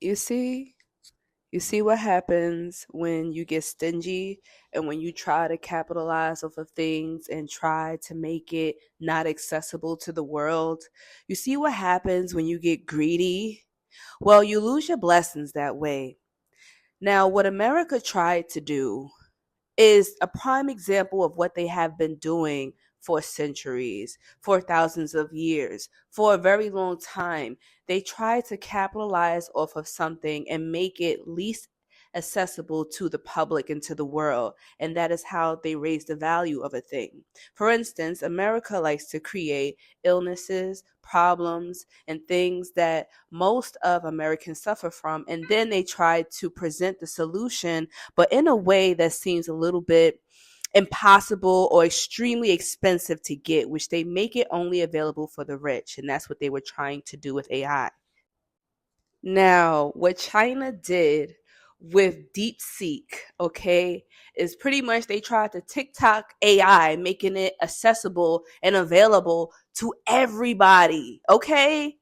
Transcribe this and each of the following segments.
You see, you see what happens when you get stingy and when you try to capitalize off of things and try to make it not accessible to the world. You see what happens when you get greedy? Well, you lose your blessings that way. Now, what America tried to do is a prime example of what they have been doing for centuries, for thousands of years, for a very long time. They try to capitalize off of something and make it least accessible to the public and to the world. And that is how they raise the value of a thing. For instance, America likes to create illnesses, problems, and things that most of Americans suffer from. And then they try to present the solution, but in a way that seems a little bit impossible or extremely expensive to get, which they make it only available for the rich. And that's what they were trying to do with AI. Now, what China did with DeepSeek, okay, is pretty much they tried to TikTok AI, making it accessible and available to everybody, okay?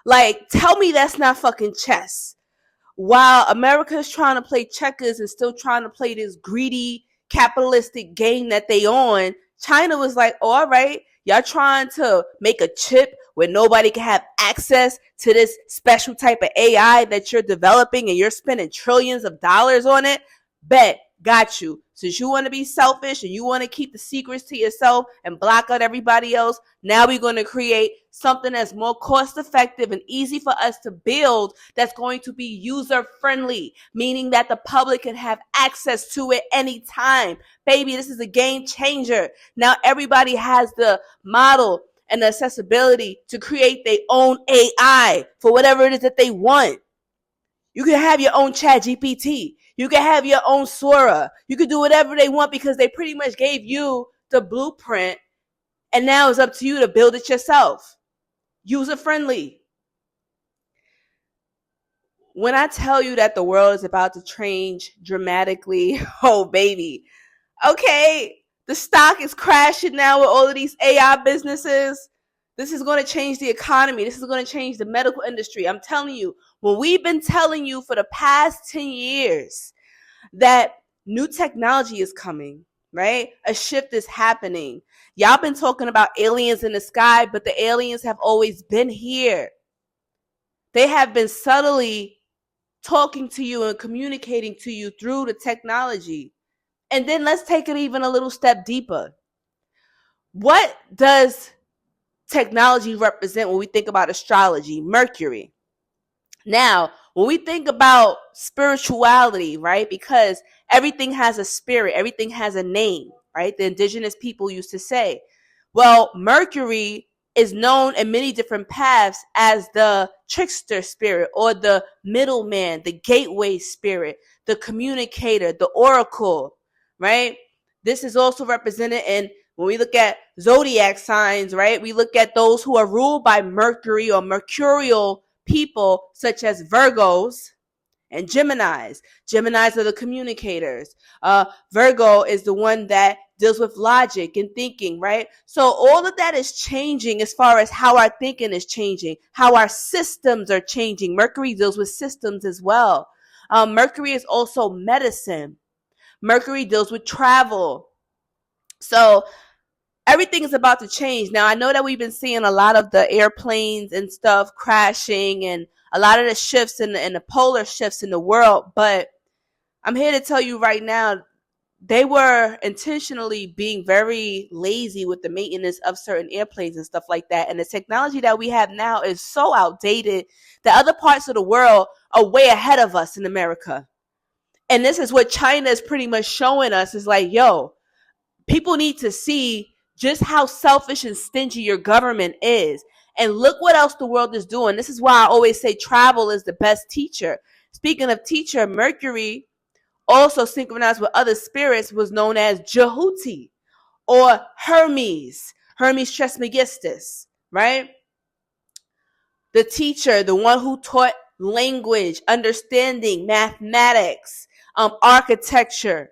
Like, tell me that's not fucking chess. While America is trying to play checkers and still trying to play this greedy capitalistic game that they on, China was like, oh, all right, y'all trying to make a chip where nobody can have access to this special type of AI that you're developing and you're spending trillions of dollars on it? Bet, got you. Since you want to be selfish and you want to keep the secrets to yourself and block out everybody else, now we're going to create something that's more cost effective and easy for us to build, that's going to be user friendly, meaning that the public can have access to it anytime. Baby, this is a game changer. Now everybody has the model and the accessibility to create their own AI for whatever it is that they want. You can have your own chat GPT. You can have your own Sora. You can do whatever they want because they pretty much gave you the blueprint, and now it's up to you to build it yourself. User friendly. When I tell you that the world is about to change dramatically, oh baby, okay, the stock is crashing now with all of these AI businesses. This is going to change the economy. This is going to change the medical industry. I'm telling you, when we've been telling you for the past 10 years that new technology is coming, right? A shift is happening. Y'all been talking about aliens in the sky, but the aliens have always been here. They have been subtly talking to you and communicating to you through the technology. And then let's take it even a little step deeper. What does technology represent when we think about astrology? Mercury. Now, when we think about spirituality, right? Because everything has a spirit, everything has a name, right? The indigenous people used to say. Well, Mercury is known in many different paths as the trickster spirit or the middleman, the gateway spirit, the communicator, the oracle, right? This is also represented in when we look at zodiac signs, right? We look at those who are ruled by Mercury or mercurial people, such as Virgos and Geminis. Geminis are the communicators. Virgo is the one that deals with logic and thinking, right? So all of that is changing as far as how our thinking is changing, how our systems are changing. Mercury deals with systems as well. Mercury is also medicine. Mercury deals with travel. So everything is about to change. Now, I know that we've been seeing a lot of the airplanes and stuff crashing and a lot of the shifts in the polar shifts in the world, but I'm here to tell you right now, they were intentionally being very lazy with the maintenance of certain airplanes and stuff like that. And the technology that we have now is so outdated that other parts of the world are way ahead of us in America. And this is what China is pretty much showing us, is like, yo, people need to see just how selfish and stingy your government is. And look what else the world is doing. This is why I always say travel is the best teacher. Speaking of teacher, Mercury, also synchronized with other spirits, was known as Jehuti or Hermes, Hermes Trismegistus, right? The teacher, the one who taught language, understanding, mathematics, architecture.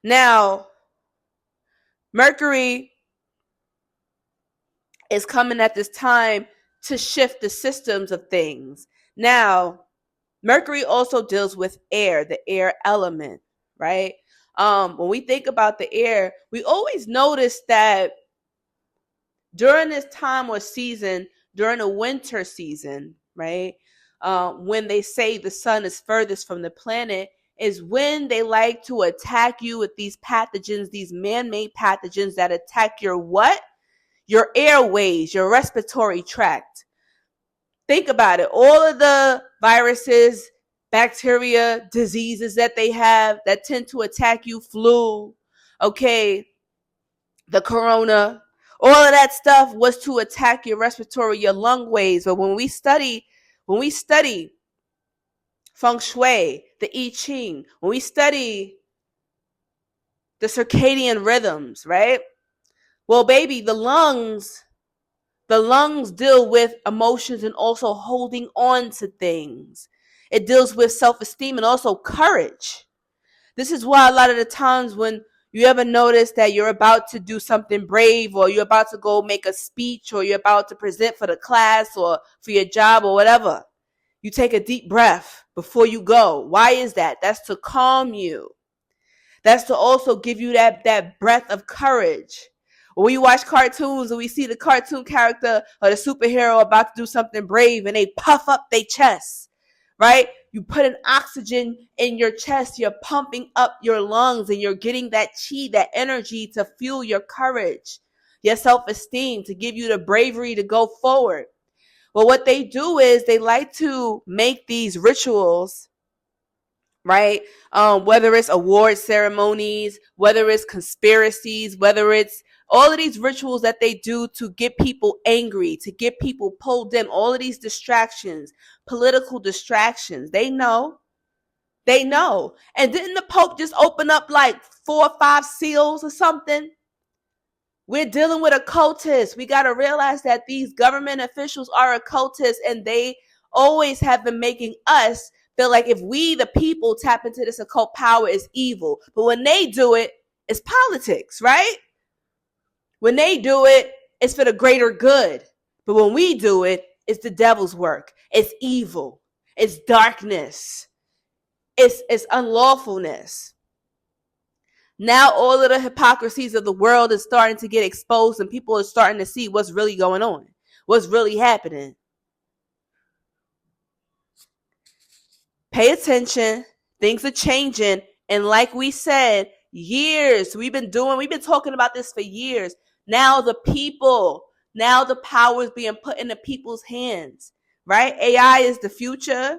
Now, Mercury is coming at this time to shift the systems of things. Now, Mercury also deals with air, the air element, right? When we think about the air, we always notice that during this time or season, during a winter season, right? When they say the sun is furthest from the planet, is when they like to attack you with these pathogens, these man-made pathogens that attack your what? Your airways, your respiratory tract. Think about it. All of the viruses, bacteria, diseases that they have that tend to attack you, flu, okay, the corona, all of that stuff was to attack your respiratory, your lung ways. But when we study feng shui, the I Ching, when we study the circadian rhythms, right? Well, baby, the lungs deal with emotions and also holding on to things. It deals with self-esteem and also courage. This is why a lot of the times when you ever notice that you're about to do something brave, or you're about to go make a speech, or you're about to present for the class or for your job or whatever, you take a deep breath before you go. Why is that? That's to calm you. That's to also give you that breath of courage. When we watch cartoons and we see the cartoon character or the superhero about to do something brave and they puff up their chest, right? You put an oxygen in your chest, you're pumping up your lungs, and you're getting that chi, that energy to fuel your courage, your self-esteem, to give you the bravery to go forward. Well, what they do is they like to make these rituals, right? Whether it's award ceremonies, whether it's conspiracies, whether it's all of these rituals that they do to get people angry, to get people pulled in, all of these distractions, political distractions. They know. And didn't the Pope just open up like 4 or 5 seals or something? We're dealing with occultists. We got to realize that these government officials are occultists, and they always have been making us feel like if we, the people, tap into this occult power, is evil. But when they do it, it's politics, right? When they do it, it's for the greater good. But when we do it, it's the devil's work. It's evil. It's darkness. It's unlawfulness. Now all of the hypocrisies of the world is starting to get exposed, and people are starting to see what's really going on, what's really happening. Pay attention. Things are changing. And like we said, years, we've been talking about this for years. Now the power is being put into people's hands, right? AI is the future.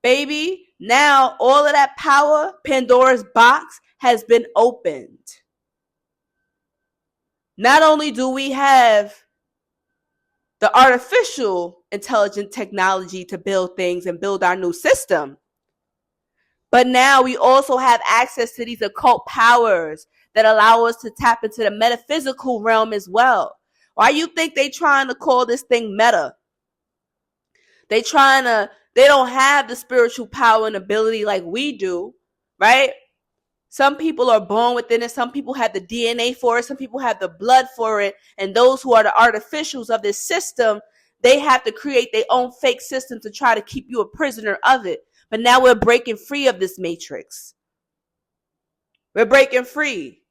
Baby, now all of that power, Pandora's box, has been opened. Not only do we have the artificial intelligent technology to build things and build our new system, but now we also have access to these occult powers that allow us to tap into the metaphysical realm as well. Why you think they trying to call this thing meta? They don't have the spiritual power and ability like we do, right? Some people are born within it. Some people have the DNA for it. Some people have the blood for it. And those who are the artificials of this system, they have to create their own fake system to try to keep you a prisoner of it. But now we're breaking free of this matrix. We're breaking free.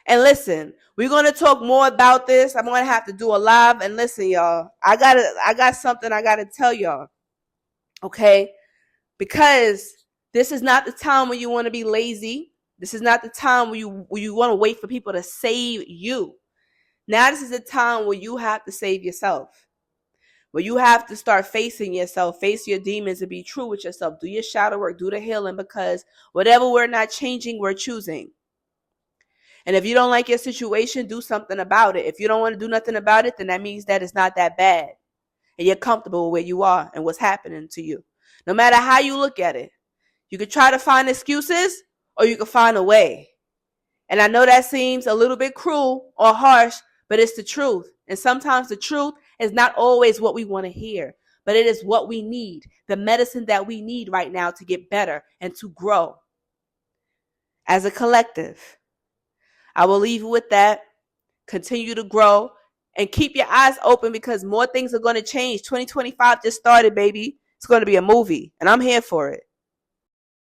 And listen, we're going to talk more about this. I'm going to have to do a live. And listen, y'all, I got something I got to tell y'all. Okay? Because this is not the time when you want to be lazy. This is not the time when you want to wait for people to save you. Now this is the time where you have to save yourself. Where you have to start facing yourself, face your demons, and be true with yourself. Do your shadow work, do the healing, because whatever we're not changing, we're choosing. And if you don't like your situation, do something about it. If you don't want to do nothing about it, then that means that it's not that bad. And you're comfortable with where you are and what's happening to you. No matter how you look at it. You could try to find excuses, or you could find a way. And I know that seems a little bit cruel or harsh, but it's the truth. And sometimes the truth is not always what we want to hear, but it is what we need, the medicine that we need right now to get better and to grow as a collective. I will leave you with that. Continue to grow And keep your eyes open because more things are going to change. 2025 just started, baby. It's going to be a movie, and I'm here for it.